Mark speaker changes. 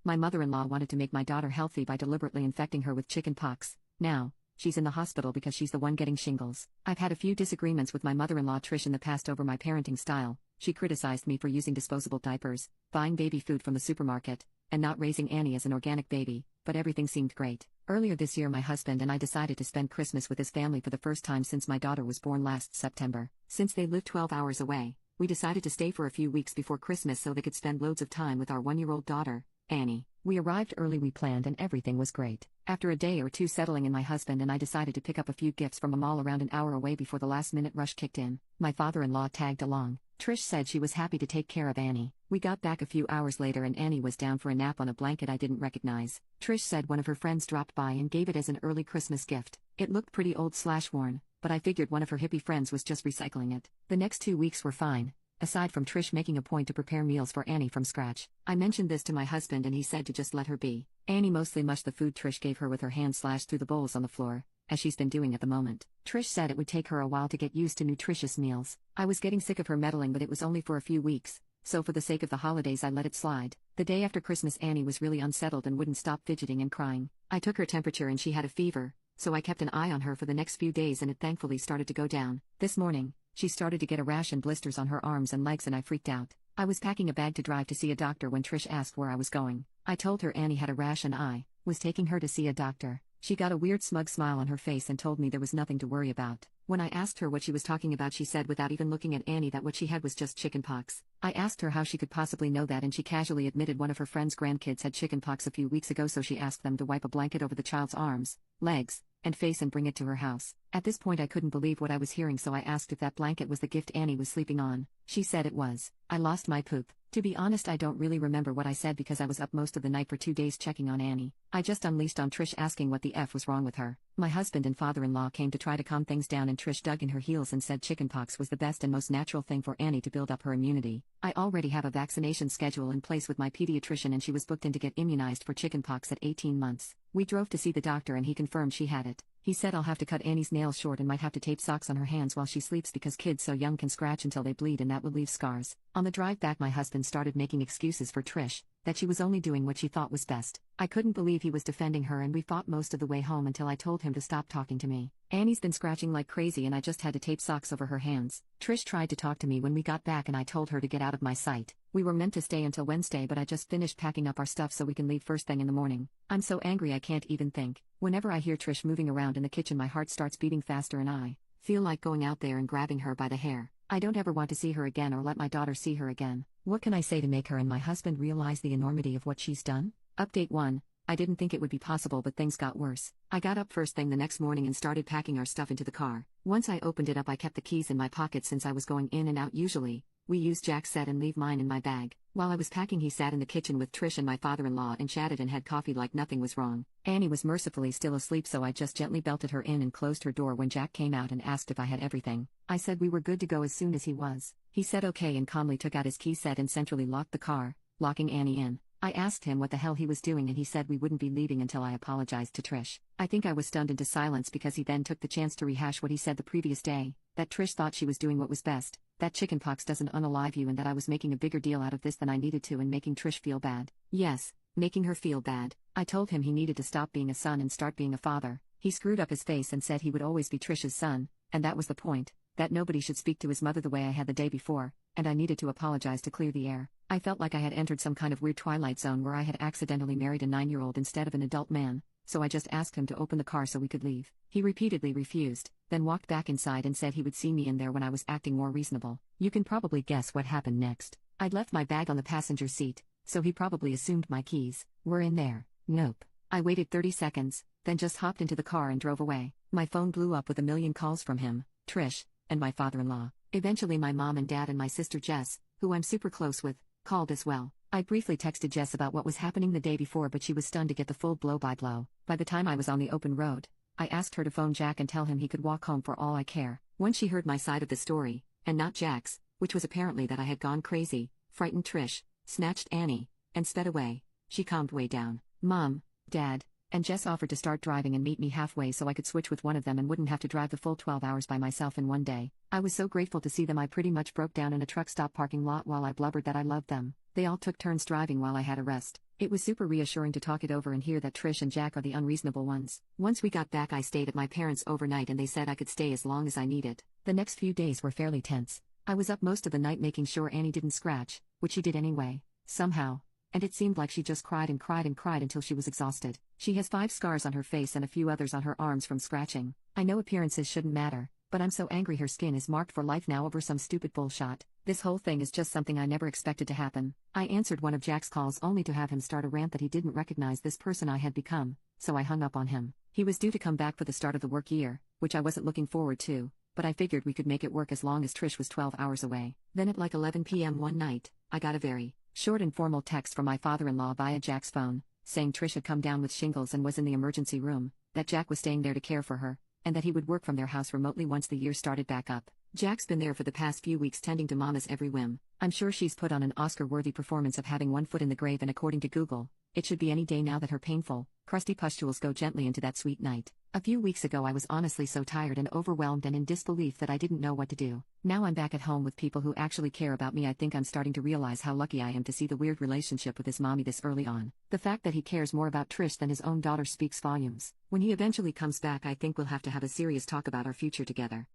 Speaker 1: My mother-in-law wanted to make my daughter healthy by deliberately infecting her with chicken pox. Now, she's in the hospital because she's the one getting shingles. I've had a few disagreements with my mother-in-law Trish in the past over my parenting style. She criticized me for using disposable diapers, buying baby food from the supermarket, and not raising Annie as an organic baby, but everything seemed great. Earlier this year my husband and I decided to spend Christmas with his family for the first time since my daughter was born last September. Since they live 12 hours away, we decided to stay for a few weeks before Christmas so they could spend loads of time with our 1-year-old daughter, Annie. We arrived early, we planned, and everything was great. After a day or two settling in, my husband and I decided to pick up a few gifts from a mall around an hour away before the last-minute rush kicked in. My father-in-law tagged along. Trish said she was happy to take care of Annie. We got back a few hours later and Annie was down for a nap on a blanket I didn't recognize. Trish said one of her friends dropped by and gave it as an early Christmas gift. It looked pretty old/worn, but I figured one of her hippie friends was just recycling it. The next 2 weeks were fine, aside from Trish making a point to prepare meals for Annie from scratch. I mentioned this to my husband and he said to just let her be. Annie mostly mushed the food Trish gave her with her hand slashed through the bowls on the floor, as she's been doing at the moment. Trish said it would take her a while to get used to nutritious meals. I was getting sick of her meddling, but it was only for a few weeks, so for the sake of the holidays I let it slide. The day after Christmas Annie was really unsettled and wouldn't stop fidgeting and crying. I took her temperature and she had a fever, so I kept an eye on her for the next few days and it thankfully started to go down. This morning, she started to get a rash and blisters on her arms and legs and I freaked out. I was packing a bag to drive to see a doctor when Trish asked where I was going. I told her Annie had a rash and I was taking her to see a doctor. She got a weird smug smile on her face and told me there was nothing to worry about. When I asked her what she was talking about, she said without even looking at Annie that what she had was just chickenpox. I asked her how she could possibly know that and she casually admitted one of her friend's grandkids had chickenpox a few weeks ago, so she asked them to wipe a blanket over the child's arms, legs, and face and bring it to her house. At this point I couldn't believe what I was hearing, so I asked if that blanket was the gift Annie was sleeping on. She said it was. I lost my poop. To be honest, I don't really remember what I said because I was up most of the night for 2 days checking on Annie. I just unleashed on Trish asking what the F was wrong with her. My husband and father-in-law came to try to calm things down and Trish dug in her heels and said chickenpox was the best and most natural thing for Annie to build up her immunity. I already have a vaccination schedule in place with my pediatrician and she was booked in to get immunized for chickenpox at 18 months. We drove to see the doctor and he confirmed she had it. He said I'll have to cut Annie's nails short and might have to tape socks on her hands while she sleeps because kids so young can scratch until they bleed and that would leave scars. On the drive back my husband started making excuses for Trish, that she was only doing what she thought was best. I couldn't believe he was defending her and we fought most of the way home until I told him to stop talking to me. Annie's been scratching like crazy and I just had to tape socks over her hands. Trish tried to talk to me when we got back and I told her to get out of my sight. We were meant to stay until Wednesday, but I just finished packing up our stuff so we can leave first thing in the morning. I'm so angry I can't even think. Whenever I hear Trish moving around in the kitchen my heart starts beating faster and I feel like going out there and grabbing her by the hair. I don't ever want to see her again or let my daughter see her again. What can I say to make her and my husband realize the enormity of what she's done? Update 1. I didn't think it would be possible, but things got worse. I got up first thing the next morning and started packing our stuff into the car. Once I opened it up I kept the keys in my pocket since I was going in and out. Usually, we use Jack's set and leave mine in my bag. While I was packing he sat in the kitchen with Trish and my father-in-law and chatted and had coffee like nothing was wrong. Annie was mercifully still asleep, so I just gently belted her in and closed her door when Jack came out and asked if I had everything. I said we were good to go as soon as he was. He said okay and calmly took out his key set and centrally locked the car, locking Annie in. I asked him what the hell he was doing and he said we wouldn't be leaving until I apologized to Trish. I think I was stunned into silence because he then took the chance to rehash what he said the previous day, that Trish thought she was doing what was best, that chickenpox doesn't unalive you and that I was making a bigger deal out of this than I needed to and making Trish feel bad. Yes, making her feel bad. I told him he needed to stop being a son and start being a father. He screwed up his face and said he would always be Trish's son, and that was the point, that nobody should speak to his mother the way I had the day before, and I needed to apologize to clear the air. I felt like I had entered some kind of weird twilight zone where I had accidentally married a 9-year-old instead of an adult man, so I just asked him to open the car so we could leave. He repeatedly refused, then walked back inside and said he would see me in there when I was acting more reasonable. You can probably guess what happened next. I'd left my bag on the passenger seat, so he probably assumed my keys were in there. Nope. I waited 30 seconds, then just hopped into the car and drove away. My phone blew up with a million calls from him, Trish, and my father-in-law. Eventually my mom and dad and my sister Jess, who I'm super close with, called as well. I briefly texted Jess about what was happening the day before, but she was stunned to get the full blow-by-blow. By the time I was on the open road, I asked her to phone Jack and tell him he could walk home for all I care. Once she heard my side of the story, and not Jack's, which was apparently that I had gone crazy, frightened Trish, snatched Annie, and sped away, she calmed way down. Mom, Dad, and Jess offered to start driving and meet me halfway so I could switch with one of them and wouldn't have to drive the full 12 hours by myself in one day. I was so grateful to see them I pretty much broke down in a truck stop parking lot while I blubbered that I loved them. They all took turns driving while I had a rest. It was super reassuring to talk it over and hear that Trish and Jack are the unreasonable ones. Once we got back, I stayed at my parents' overnight and they said I could stay as long as I needed. The next few days were fairly tense. I was up most of the night making sure Annie didn't scratch, which she did anyway, somehow. And it seemed like she just cried and cried and cried until she was exhausted. She has 5 scars on her face and a few others on her arms from scratching. I know appearances shouldn't matter, but I'm so angry her skin is marked for life now over some stupid bullshit. This whole thing is just something I never expected to happen. I answered one of Jack's calls only to have him start a rant that he didn't recognize this person I had become, so I hung up on him. He was due to come back for the start of the work year, which I wasn't looking forward to, but I figured we could make it work as long as Trish was 12 hours away. Then at like 11 p.m. one night, I got a very short and formal text from my father-in-law via Jack's phone, saying Trish had come down with shingles and was in the emergency room, that Jack was staying there to care for her, and that he would work from their house remotely once the year started back up. Jack's been there for the past few weeks tending to Mama's every whim. I'm sure she's put on an Oscar-worthy performance of having one foot in the grave, and according to Google, it should be any day now that her painful, crusty pustules go gently into that sweet night. A few weeks ago I was honestly so tired and overwhelmed and in disbelief that I didn't know what to do. Now I'm back at home with people who actually care about me. I think I'm starting to realize how lucky I am to see the weird relationship with his mommy this early on. The fact that he cares more about Trish than his own daughter speaks volumes. When he eventually comes back, I think we'll have to have a serious talk about our future together.